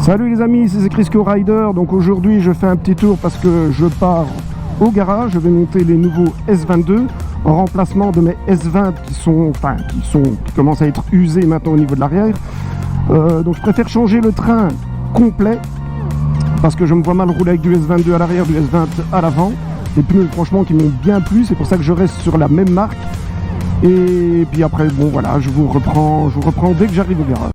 Salut les amis, c'est Crisco Rider. Donc aujourd'hui je fais un petit tour parce que je pars au garage. Je vais monter les nouveaux S22 en remplacement de mes S20 qui commencent à être usés maintenant au niveau de l'arrière. Donc je préfère changer le train complet parce que je me vois mal rouler avec du S22 à l'arrière, du S20 à l'avant. Les pneus franchement qui m'ont bien plu, c'est pour ça que je reste sur la même marque. Et puis après bon voilà, je vous reprends dès que j'arrive au garage.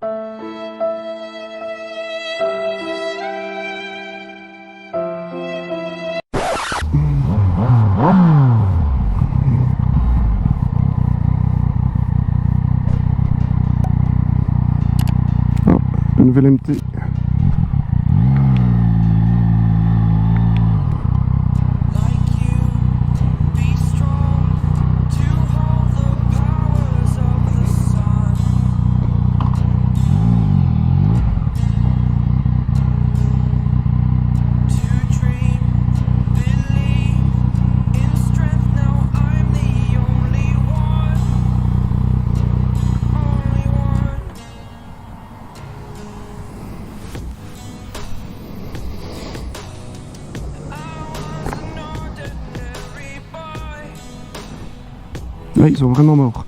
Nouvelle MT. Là ils sont vraiment morts.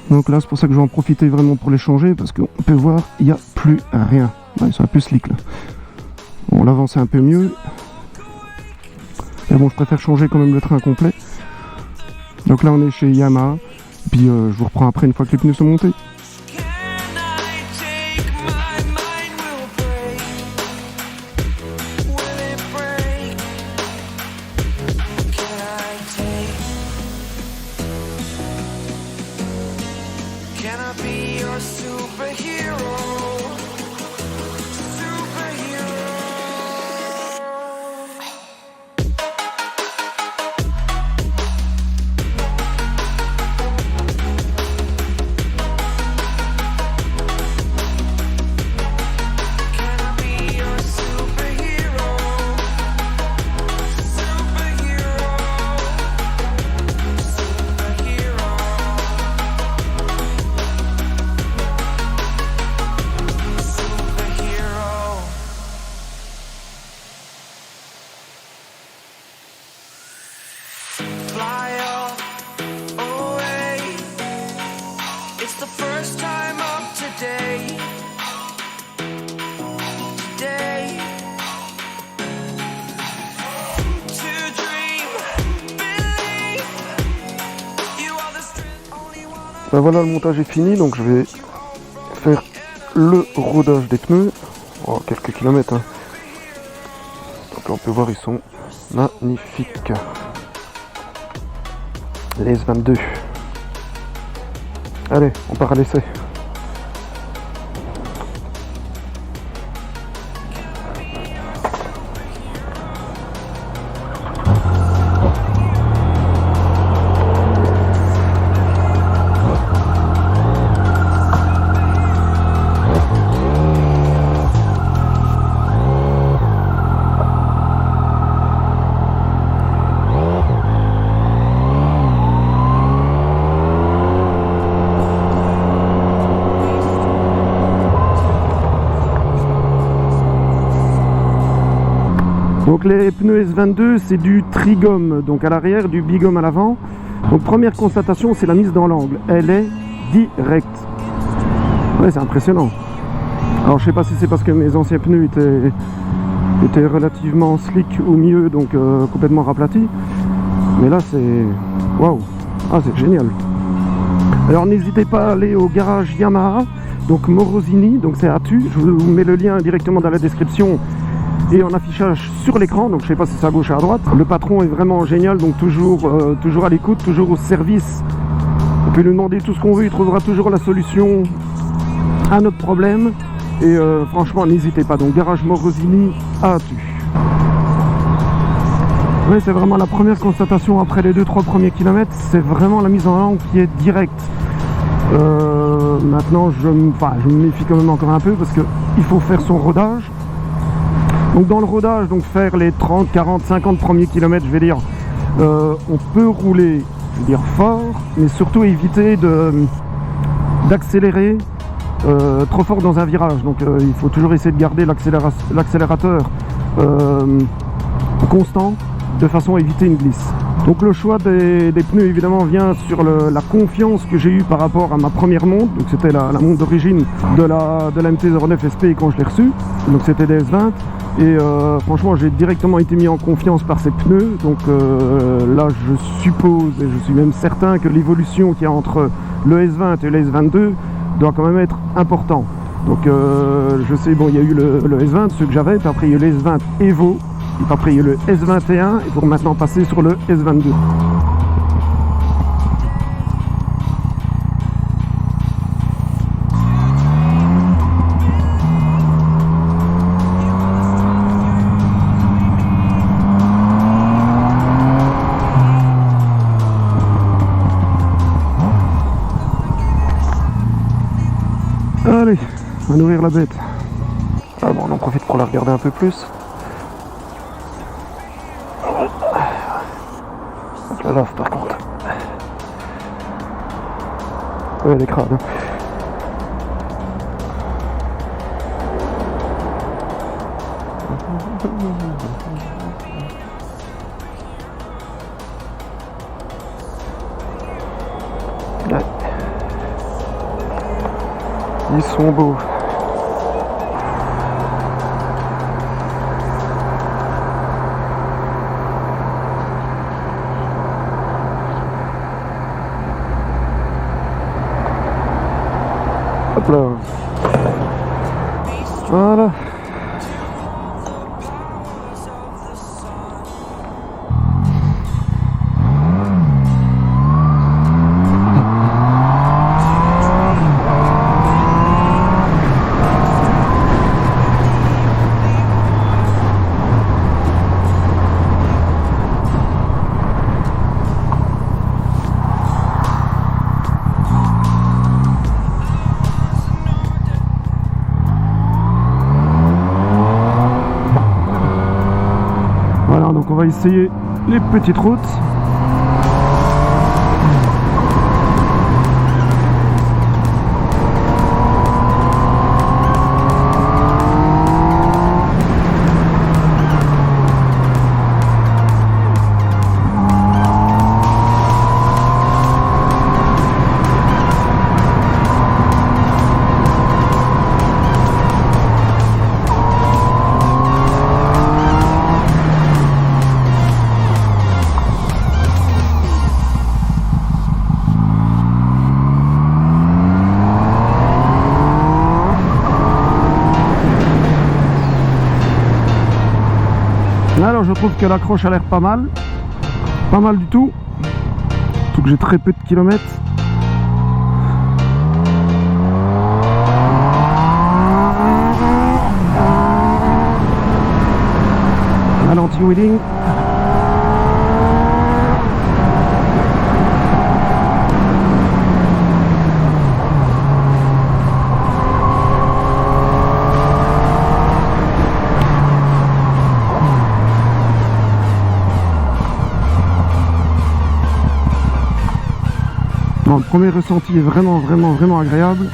Donc là c'est pour ça que je vais en profiter vraiment pour les changer parce qu'on peut voir il n'y a plus rien. Là, ils sont un peu slick là. Bon l'avant c'est un peu mieux. Mais bon je préfère changer quand même le train complet. Donc là on est chez Yamaha. Puis je vous reprends après une fois que les pneus sont montés. Ben voilà, le montage est fini, donc je vais faire le rodage des pneus. Oh, quelques kilomètres. Hein. Donc là, on peut voir, ils sont magnifiques. Les S22. Allez, on part à l'essai. Donc les pneus S22 c'est du trigum, donc à l'arrière, du bigum à l'avant. Donc première constatation, c'est la mise dans l'angle, elle est directe. Ouais, c'est impressionnant. Alors je sais pas si c'est parce que mes anciens pneus étaient relativement slick au milieu, donc complètement raplatis. Mais là c'est... Waouh. Ah c'est génial. Alors n'hésitez pas à aller au garage Yamaha, donc Morosini, donc c'est à Tu. Je vous mets le lien directement dans la description. Et en affichage sur l'écran, donc je sais pas si c'est à gauche ou à droite. Le patron est vraiment génial, donc toujours à l'écoute, toujours au service. On peut lui demander tout ce qu'on veut, il trouvera toujours la solution à notre problème. Et franchement, n'hésitez pas. Donc garage Morosini à Tu. Oui, c'est vraiment la première constatation après les 2-3 premiers kilomètres. C'est vraiment la mise en langue qui est directe. Maintenant, je me méfie quand même encore un peu parce qu'il faut faire son rodage. Donc dans le rodage, donc faire les 30, 40, 50 premiers kilomètres, je vais dire, on peut rouler, je veux dire, fort, mais surtout éviter d'accélérer trop fort dans un virage. Donc il faut toujours essayer de garder l'accélérateur constant de façon à éviter une glisse. Donc le choix des pneus évidemment vient sur la confiance que j'ai eue par rapport à ma première montre. Donc c'était la montre d'origine de la MT-09 SP quand je l'ai reçue. Donc c'était des S20 et franchement j'ai directement été mis en confiance par ces pneus. Donc là je suppose et je suis même certain que l'évolution qu'il y a entre le S20 et le S22 doit quand même être important. Donc je sais, bon, il y a eu le S20, ceux que j'avais, puis après il y a eu le S20 Evo, et puis après il y a eu le S21 et pour maintenant passer sur le S22. Allez, on va nourrir la bête. Ah bon, on en profite pour la regarder un peu plus. Donc la lave par contre. Ouais, elle est crade. Hein. Ouais. Ils sont beaux. Hop là. Voilà. Voilà, donc on va essayer les petites routes. Alors je trouve que l'accroche a l'air pas mal du tout, surtout que j'ai très peu de kilomètres. À l'anti-wheeling. Bon, le premier ressenti est vraiment agréable.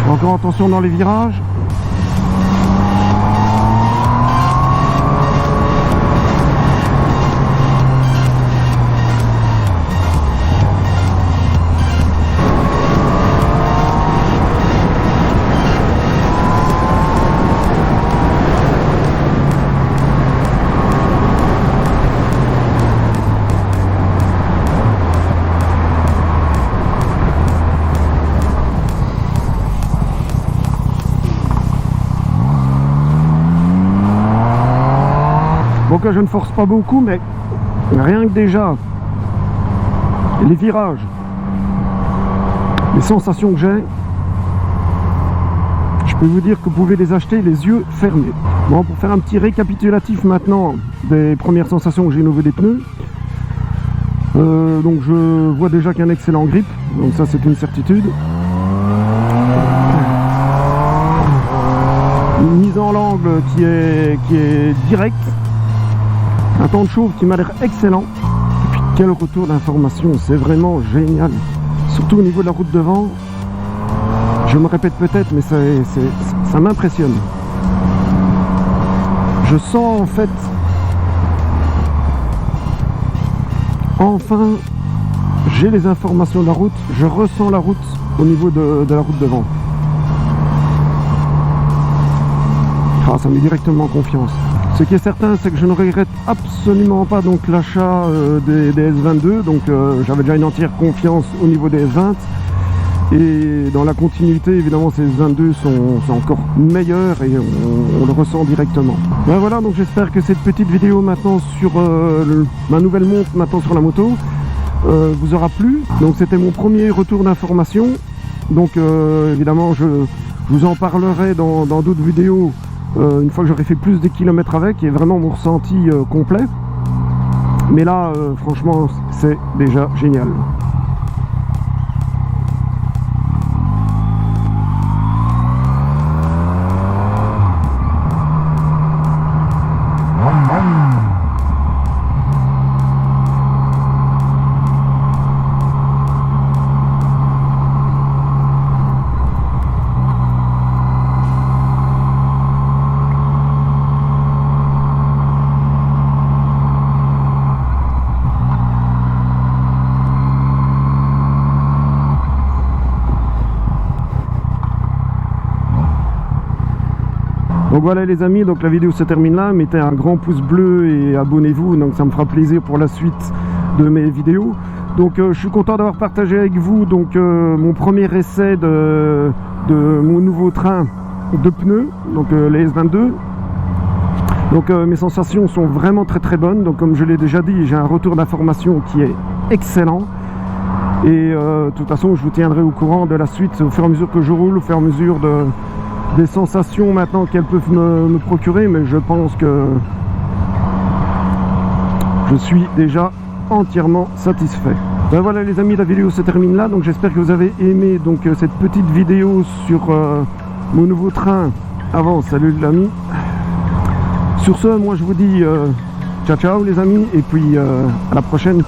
Encore attention dans les virages. Donc là je ne force pas beaucoup, mais rien que déjà les virages, les sensations que j'ai, je vais vous dire que vous pouvez les acheter les yeux fermés. Bon, pour faire un petit récapitulatif maintenant des premières sensations que j'ai au niveau des pneus. Donc je vois déjà qu'il y a un excellent grip, donc ça c'est une certitude. Une mise en l'angle qui est directe. Un temps de chauffe qui m'a l'air excellent. Et puis quel retour d'information, c'est vraiment génial. Surtout au niveau de la route devant. Je me répète peut-être, mais ça m'impressionne. Je sens en fait, enfin, j'ai les informations de la route, je ressens la route au niveau de la route devant. Ah, ça met directement en confiance. Ce qui est certain, c'est que je ne regrette absolument pas donc l'achat des S22. Donc j'avais déjà une entière confiance au niveau des S20. Et dans la continuité, évidemment, ces S22 sont encore meilleurs et on le ressent directement. Ben voilà, donc j'espère que cette petite vidéo maintenant sur ma nouvelle montre maintenant sur la moto vous aura plu. Donc c'était mon premier retour d'information. Donc évidemment, je vous en parlerai dans d'autres vidéos une fois que j'aurai fait plus de kilomètres avec et vraiment mon ressenti complet. Mais là, franchement, c'est déjà génial. Donc voilà les amis, donc la vidéo se termine là. Mettez un grand pouce bleu et abonnez-vous, donc ça me fera plaisir pour la suite de mes vidéos. Donc je suis content d'avoir partagé avec vous donc mon premier essai de mon nouveau train de pneus, donc les S22. Donc mes sensations sont vraiment très bonnes. Donc comme je l'ai déjà dit, j'ai un retour d'information qui est excellent. Et de toute façon je vous tiendrai au courant de la suite au fur et à mesure que je roule, au fur et à mesure des sensations maintenant qu'elles peuvent me procurer, mais je pense que je suis déjà entièrement satisfait. Ben voilà les amis, la vidéo se termine là, donc j'espère que vous avez aimé donc cette petite vidéo sur mon nouveau train avant. Salut les amis. Sur ce, moi je vous dis ciao ciao les amis, et puis à la prochaine.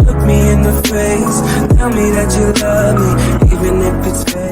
Look me in the face, tell me that you love me, even if it's fake.